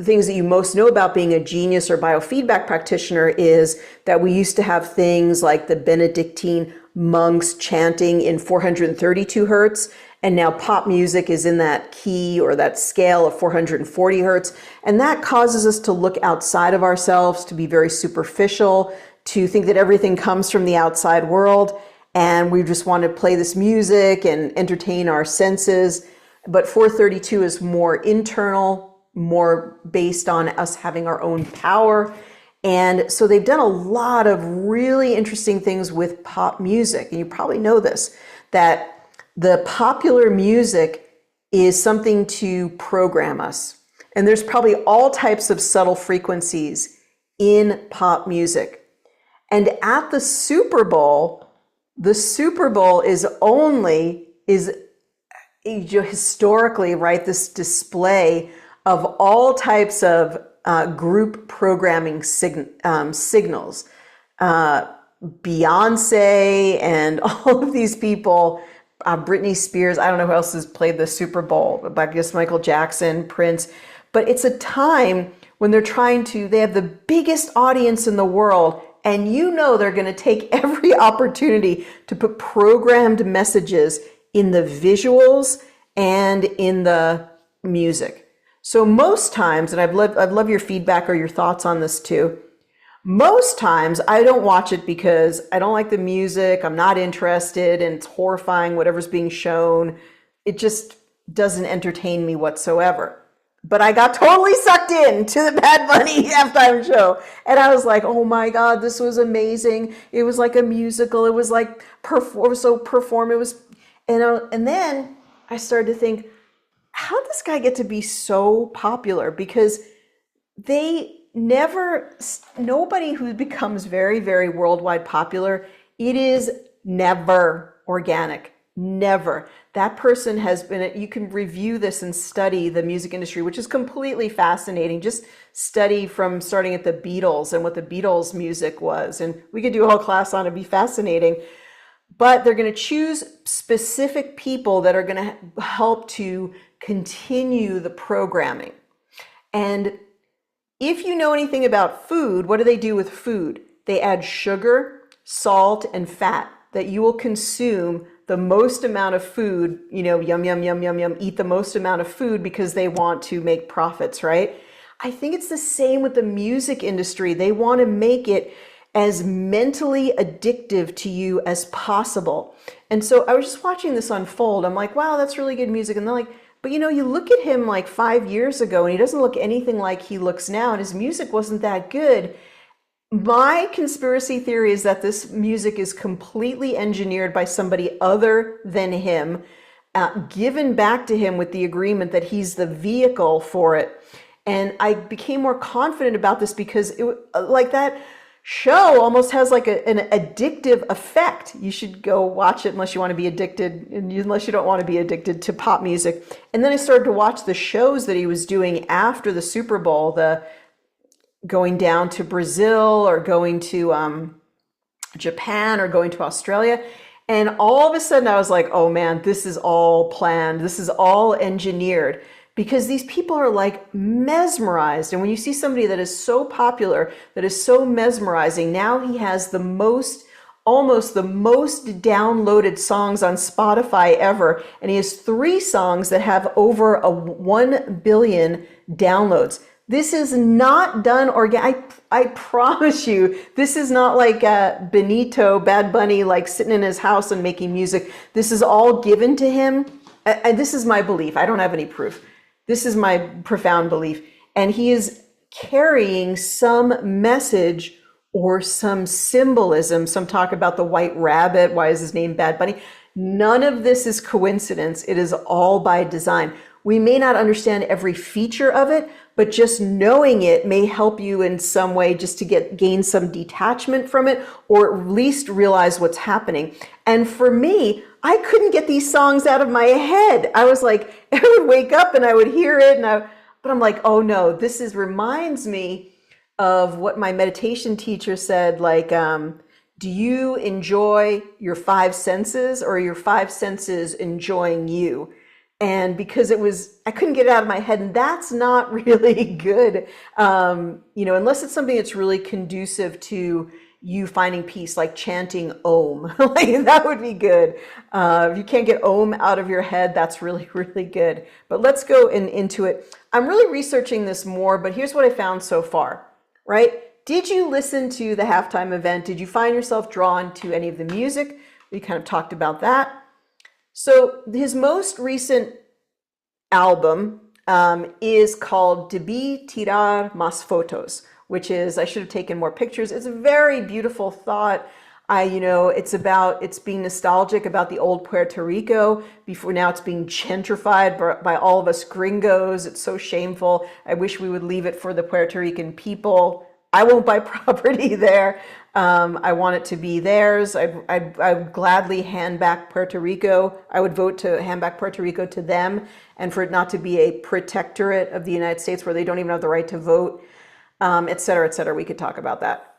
things that you most know about being a genius or biofeedback practitioner is that we used to have things like the Benedictine monks chanting in 432 hertz. And now pop music is in that key or that scale of 440 hertz. And that causes us to look outside of ourselves, to be very superficial, to think that everything comes from the outside world. And we just want to play this music and entertain our senses. But 432 is more internal, more based on us having our own power. And so they've done a lot of really interesting things with pop music. And you probably know this, that the popular music is something to program us. And there's probably all types of subtle frequencies in pop music. And at the Super Bowl is historically, right, this display of all types of group programming signals. Beyonce and all of these people, Britney Spears, I don't know who else has played the Super Bowl, but I guess Michael Jackson, Prince. But it's a time when they have the biggest audience in the world, and they're going to take every opportunity to put programmed messages in the visuals and in the music. So most times, and I'd love your feedback or your thoughts on this too. Most times I don't watch it because I don't like the music. I'm not interested, and it's horrifying, whatever's being shown. It just doesn't entertain me whatsoever. But I got totally sucked in to the Bad Bunny halftime show. And I was like, oh my God, this was amazing. It was like a musical. It was like perform. It was, and then I started to think, how did this guy get to be so popular? Because nobody who becomes very, very worldwide popular, it is never organic. Never. That person has been, you can review this and study the music industry, which is completely fascinating. Just study from starting at the Beatles and what the Beatles music was. And we could do a whole class on it, it'd be fascinating. But they're going to choose specific people that are going to help to continue the programming. And if you know anything about food, what do they do with food? They add sugar, salt, and fat that you will consume the most amount of food, yum, yum, yum, yum, yum, eat the most amount of food because they want to make profits, right? I think it's the same with the music industry. They want to make it as mentally addictive to you as possible. And so I was just watching this unfold. I'm like, wow, that's really good music. And they're like, but you look at him like 5 years ago and he doesn't look anything like he looks now, and his music wasn't that good. My conspiracy theory is that this music is completely engineered by somebody other than him, given back to him with the agreement that he's the vehicle for it. And I became more confident about this because like that show almost has like an addictive effect. You should go watch it unless you want to be addicted, unless you don't want to be addicted to pop music. And then I started to watch the shows that he was doing after the Super Bowl, the going down to Brazil or going to Japan or going to Australia. And all of a sudden I was like, oh man, this is all planned. This is all engineered, because these people are like mesmerized. And when you see somebody that is so popular, that is so mesmerizing, now he has almost the most downloaded songs on Spotify ever. And he has 3 songs that have over 1 billion downloads. This is not done organic. I promise you, this is not like Benito, Bad Bunny, like sitting in his house and making music. This is all given to him. And this is my belief. I don't have any proof. This is my profound belief. And he is carrying some message or some symbolism. Some talk about the white rabbit. Why is his name Bad Bunny? None of this is coincidence. It is all by design. We may not understand every feature of it, but just knowing it may help you in some way just to gain some detachment from it, or at least realize what's happening. And for me, I couldn't get these songs out of my head. I was like, I would wake up and I would hear it, but I'm like, oh no, reminds me of what my meditation teacher said, like, do you enjoy your 5 senses, or are your 5 senses enjoying you? And because I couldn't get it out of my head, and that's not really good, unless it's something that's really conducive to you finding peace, like chanting Om, like that would be good. If you can't get Om out of your head, that's really, really good. But let's go into it. I'm really researching this more, but here's what I found so far, right? Did you listen to the halftime event? Did you find yourself drawn to any of the music? We kind of talked about that. So his most recent album is called Debí tirar más fotos, which is, I should have taken more pictures. It's a very beautiful thought. It's being nostalgic about the old Puerto Rico. Before now, it's being gentrified by all of us gringos. It's so shameful. I wish we would leave it for the Puerto Rican people. I won't buy property there. I want it to be theirs. I'd gladly hand back Puerto Rico. I would vote to hand back Puerto Rico to them, and for it not to be a protectorate of the United States where they don't even have the right to vote, et cetera, et cetera. We could talk about that.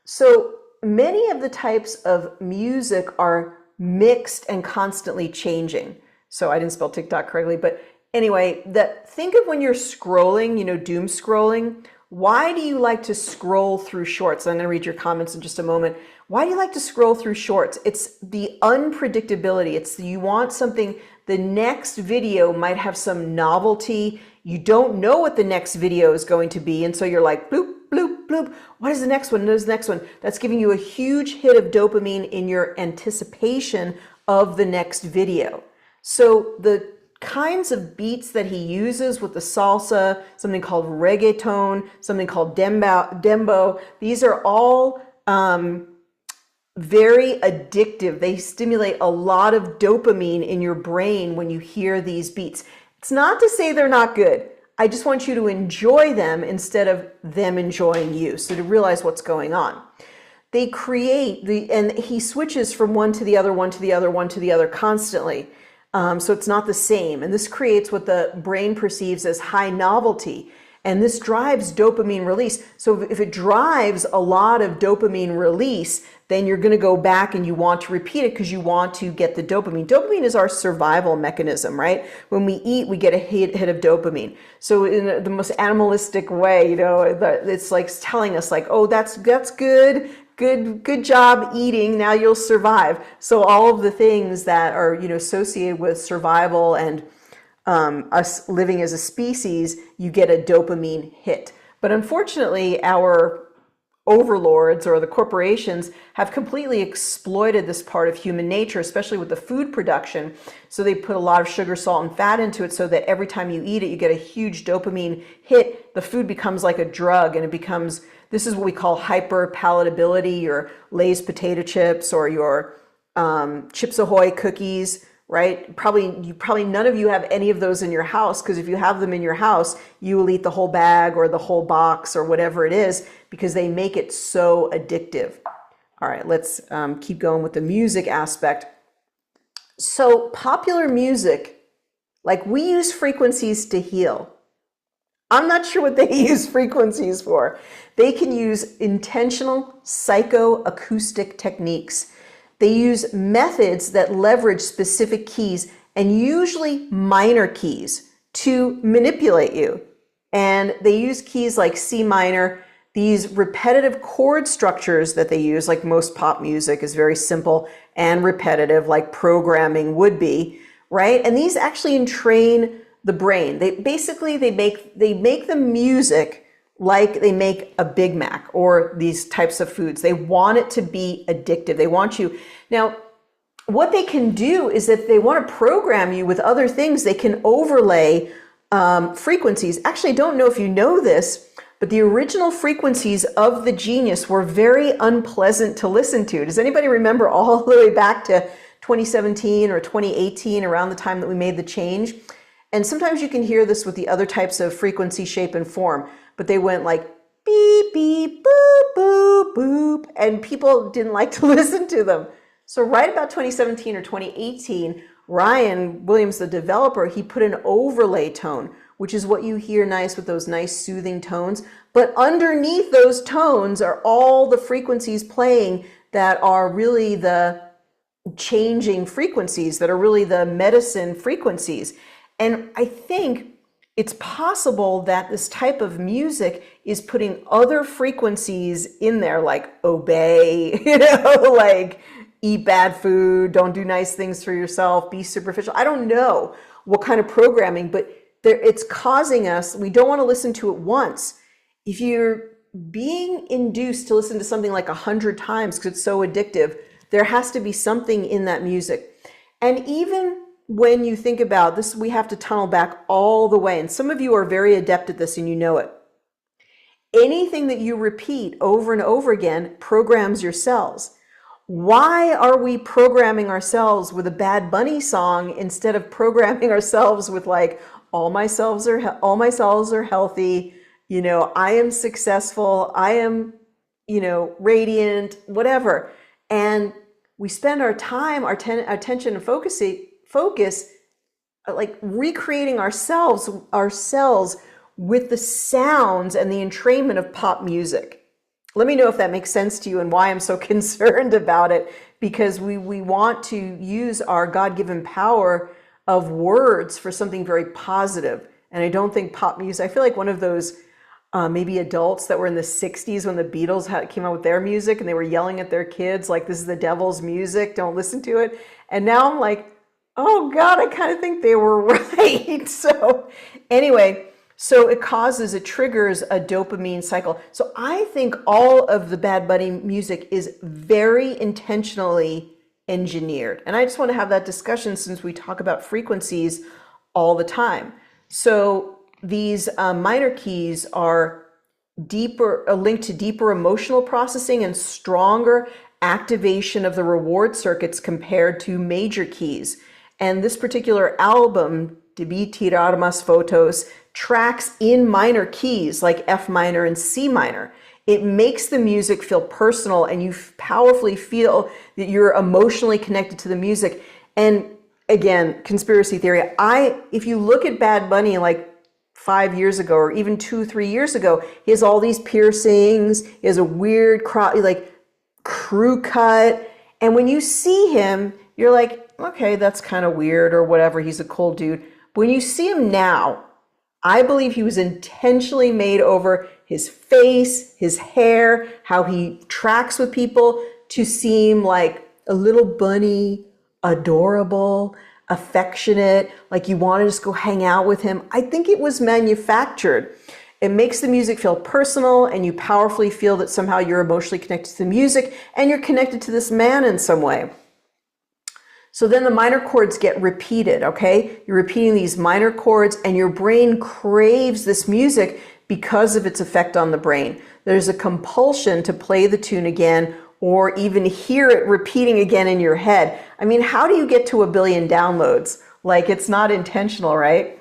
So many of the types of music are mixed and constantly changing. So I didn't spell TikTok correctly, but anyway, think of when you're scrolling, doom scrolling. Why do you like to scroll through shorts? I'm going to read your comments in just a moment. Why do you like to scroll through shorts? It's the unpredictability. You want something, the next video might have some novelty. You don't know what the next video is going to be. And so you're like, bloop, bloop, bloop. What is the next one? What is the next one? That's giving you a huge hit of dopamine in your anticipation of the next video. So the kinds of beats that he uses with the salsa, something called reggaeton, something called dembo, these are all very addictive. They stimulate a lot of dopamine in your brain when you hear these beats. It's not to say they're not good. I just want you to enjoy them instead of them enjoying you. So to realize what's going on. they create and he switches from one to the other, one to the other, one to the other constantly. So it's not the same. And this creates what the brain perceives as high novelty. And this drives dopamine release. So if it drives a lot of dopamine release, then you're going to go back and you want to repeat it because you want to get the dopamine. Dopamine is our survival mechanism, right? When we eat, we get a hit of dopamine. So in the most animalistic way, it's like telling us like, oh, that's good. Good job eating. Now you'll survive. So all of the things that are, associated with survival and us living as a species, you get a dopamine hit. But unfortunately, our overlords or the corporations have completely exploited this part of human nature, especially with the food production. So they put a lot of sugar, salt, and fat into it so that every time you eat it, you get a huge dopamine hit. The food becomes like a drug, and this is what we call hyperpalatability, your Lay's potato chips or your Chips Ahoy cookies, right? Probably none of you have any of those in your house, because if you have them in your house, you will eat the whole bag or the whole box or whatever it is, because they make it so addictive. All right, let's keep going with the music aspect. So popular music, like we use frequencies to heal. I'm not sure what they use frequencies for. They can use intentional psychoacoustic techniques. They use methods that leverage specific keys, and usually minor keys, to manipulate you. And they use keys like C minor. These repetitive chord structures that they use, like most pop music, is very simple and repetitive, like programming would be, right? And these actually entrain the brain. They make the music like they make a Big Mac or these types of foods. They want it to be addictive. They want you. Now, what they can do is if they want to program you with other things, they can overlay frequencies. Actually, I don't know if you know this, but the original frequencies of the Genius were very unpleasant to listen to. Does anybody remember all the way back to 2017 or 2018, around the time that we made the change? And sometimes you can hear this with the other types of frequency, shape, and form, but they went like beep, beep, boop, boop, boop, and people didn't like to listen to them. So right about 2017 or 2018, Ryan Williams, the developer, he put an overlay tone, which is what you hear nice with those nice soothing tones. But underneath those tones are all the frequencies playing that are really the changing frequencies, that are really the medicine frequencies. And I think it's possible that this type of music is putting other frequencies in there, like obey, like eat bad food, don't do nice things for yourself, be superficial. I don't know what kind of programming, but it's causing us, we don't want to listen to it once. If you're being induced to listen to something like 100 times because it's so addictive, there has to be something in that music. And even when you think about this, we have to tunnel back all the way. And some of you are very adept at this and you know it. Anything that you repeat over and over again programs your cells. Why are we programming ourselves with a Bad Bunny song instead of programming ourselves with like, all my cells are healthy, I am successful, I am, radiant, whatever. And we spend our time, our attention and focus like recreating ourselves with the sounds and the entrainment of pop music. Let me know if that makes sense to you and why I'm so concerned about it, because we want to use our God-given power of words for something very positive. And I don't think pop music, I feel like one of those maybe adults that were in the 60s when the Beatles came out with their music and they were yelling at their kids like, this is the devil's music, don't listen to it. And now I'm like, oh God, I kind of think they were right. So anyway, so it triggers a dopamine cycle. So I think all of the Bad Bunny music is very intentionally engineered. And I just want to have that discussion since we talk about frequencies all the time. So these minor keys are linked to deeper emotional processing and stronger activation of the reward circuits compared to major keys. And this particular album, Debí tirar más fotos, tracks in minor keys like F minor and C minor. It makes the music feel personal, and you powerfully feel that you're emotionally connected to the music. And again, conspiracy theory, if you look at Bad Bunny like 5 years ago, or even 2, 3 years ago, he has all these piercings, he has a weird crew cut. And when you see him, you're like, okay, that's kind of weird or whatever. He's a cool dude. But when you see him now, I believe he was intentionally made over, his face, his hair, how he tracks with people, to seem like a little bunny, adorable, affectionate, like you want to just go hang out with him. I think it was manufactured. It makes the music feel personal, and you powerfully feel that somehow you're emotionally connected to the music and you're connected to this man in some way. So then the minor chords get repeated, okay? You're repeating these minor chords, and your brain craves this music because of its effect on the brain. There's a compulsion to play the tune again, or even hear it repeating again in your head. I mean, how do you get to 1 billion downloads? Like, it's not intentional, right?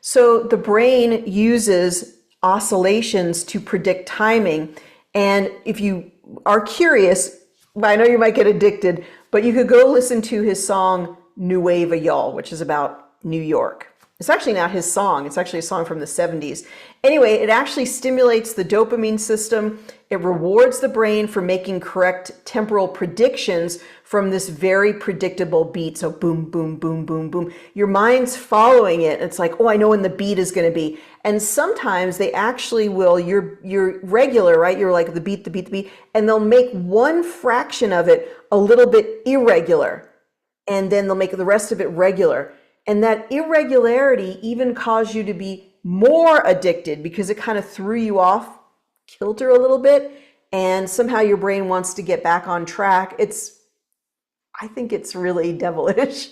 So the brain uses oscillations to predict timing. And if you are curious, I know you might get addicted, but you could go listen to his song Nueva York, which is about New York. It's actually not his song. It's actually a song from the 70s. Anyway, it actually stimulates the dopamine system. It rewards the brain for making correct temporal predictions from this very predictable beat. So boom, boom, boom, boom, boom. Your mind's following it. It's like, oh, I know when the beat is going to be. And sometimes they actually will, you're regular, right? You're like the beat, the beat, the beat. And they'll make one fraction of it a little bit irregular. And then they'll make the rest of it regular. And that irregularity even caused you to be more addicted because it kind of threw you off kilter a little bit. And somehow your brain wants to get back on track. I think it's really devilish.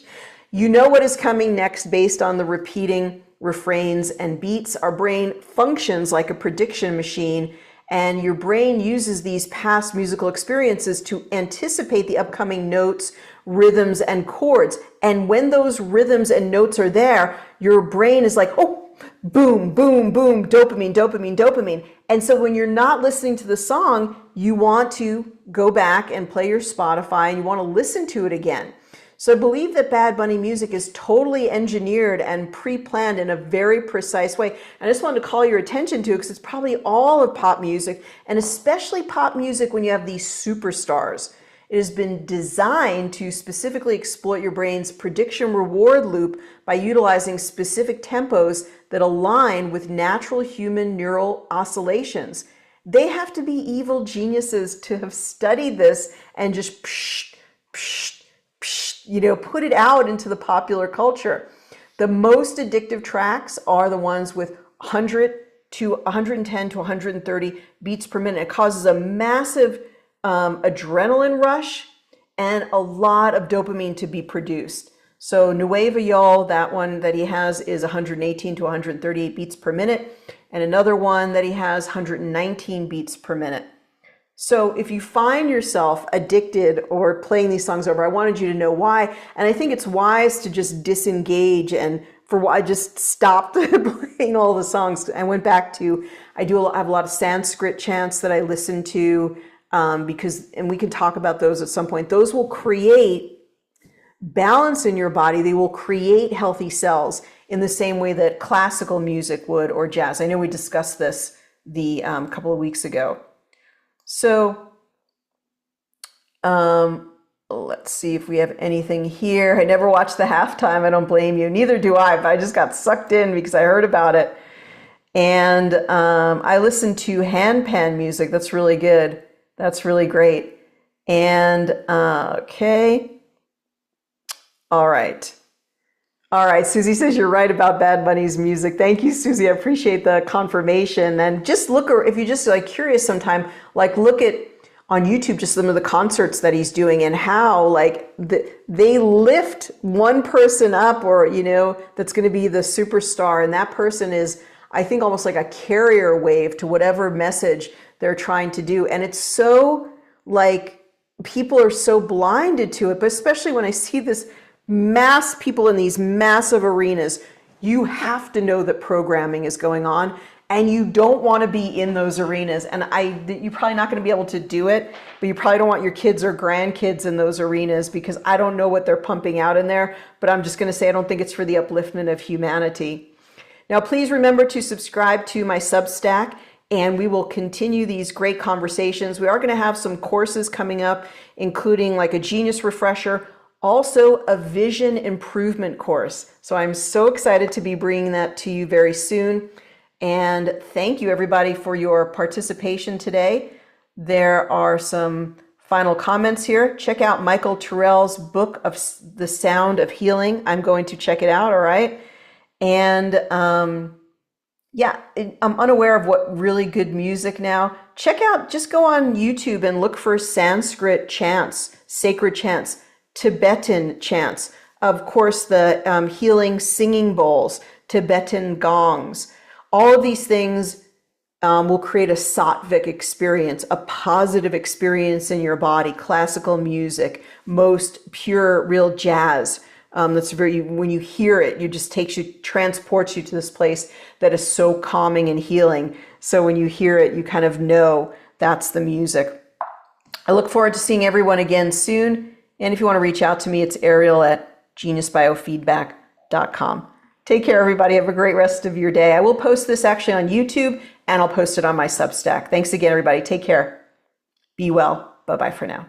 You know what is coming next based on the repeating refrains and beats. Our brain functions like a prediction machine, and your brain uses these past musical experiences to anticipate the upcoming notes, rhythms, and chords. And when those rhythms and notes are there, your brain is like, oh, boom, boom, boom, dopamine, dopamine, dopamine. And so when you're not listening to the song, you want to go back and play your Spotify, and you want to listen to it again. So I believe that Bad Bunny music is totally engineered and pre-planned in a very precise way. And I just wanted to call your attention to it because it's probably all of pop music, and especially pop music when you have these superstars. It has been designed to specifically exploit your brain's prediction reward loop by utilizing specific tempos that align with natural human neural oscillations. They have to be evil geniuses to have studied this and just put it out into the popular culture. The most addictive tracks are the ones with 100 to 110 to 130 beats per minute. It causes a massive adrenaline rush and a lot of dopamine to be produced. So Nueva York, that one that he has, is 118 to 138 beats per minute. And another one that he has, 119 beats per minute. So if you find yourself addicted or playing these songs over, I wanted you to know why. And I think it's wise to just disengage, and I just stopped playing all the songs. I went back to, I have a lot of Sanskrit chants that I listen to and we can talk about those at some point. Those will create balance in your body. They will create healthy cells in the same way that classical music would, or jazz. I know we discussed this the couple of weeks ago. So let's see if we have anything here. I never watched the halftime. I don't blame you. Neither do I, but I just got sucked in because I heard about it. And I listened to handpan music. That's really good. That's really great. And okay. All right. All right, Susie says you're right about Bad Bunny's music. Thank you, Susie. I appreciate the confirmation. And just look, or if you're just like curious sometime, like look at on YouTube just some of the concerts that he's doing and how like they lift one person up, or that's going to be the superstar, and that person is, I think, almost like a carrier wave to whatever message they're trying to do. And it's so like people are so blinded to it, but especially when I see this mass people in these massive arenas, you have to know that programming is going on. and you don't want to be in those arenas. And you're probably not going to be able to do it, but you probably don't want your kids or grandkids in those arenas, because I don't know what they're pumping out in there, but I'm just going to say I don't think it's for the upliftment of humanity. Now, please remember to subscribe to my Substack, and we will continue these great conversations. We are going to have some courses coming up, including like a Genius Refresher, also a Vision Improvement course. So I'm so excited to be bringing that to you very soon. And thank you, everybody, for your participation today. There are some final comments here. Check out Michael Terrell's book of The Sound of Healing. I'm going to check it out, all right? And yeah, I'm unaware of what really good music now. Check out, just go on YouTube and look for Sanskrit chants, sacred chants, Tibetan chants. Of course, the healing singing bowls, Tibetan gongs. All of these things will create a sattvic experience, a positive experience in your body. Classical music, most pure, real jazz. That's very, when you hear it, it just transports you to this place that is so calming and healing. So when you hear it, you kind of know that's the music. I look forward to seeing everyone again soon. And if you want to reach out to me, it's Ariel at geniusbiofeedback.com. Take care, everybody. Have a great rest of your day. I will post this actually on YouTube, and I'll post it on my Substack. Thanks again, everybody. Take care. Be well. Bye-bye for now.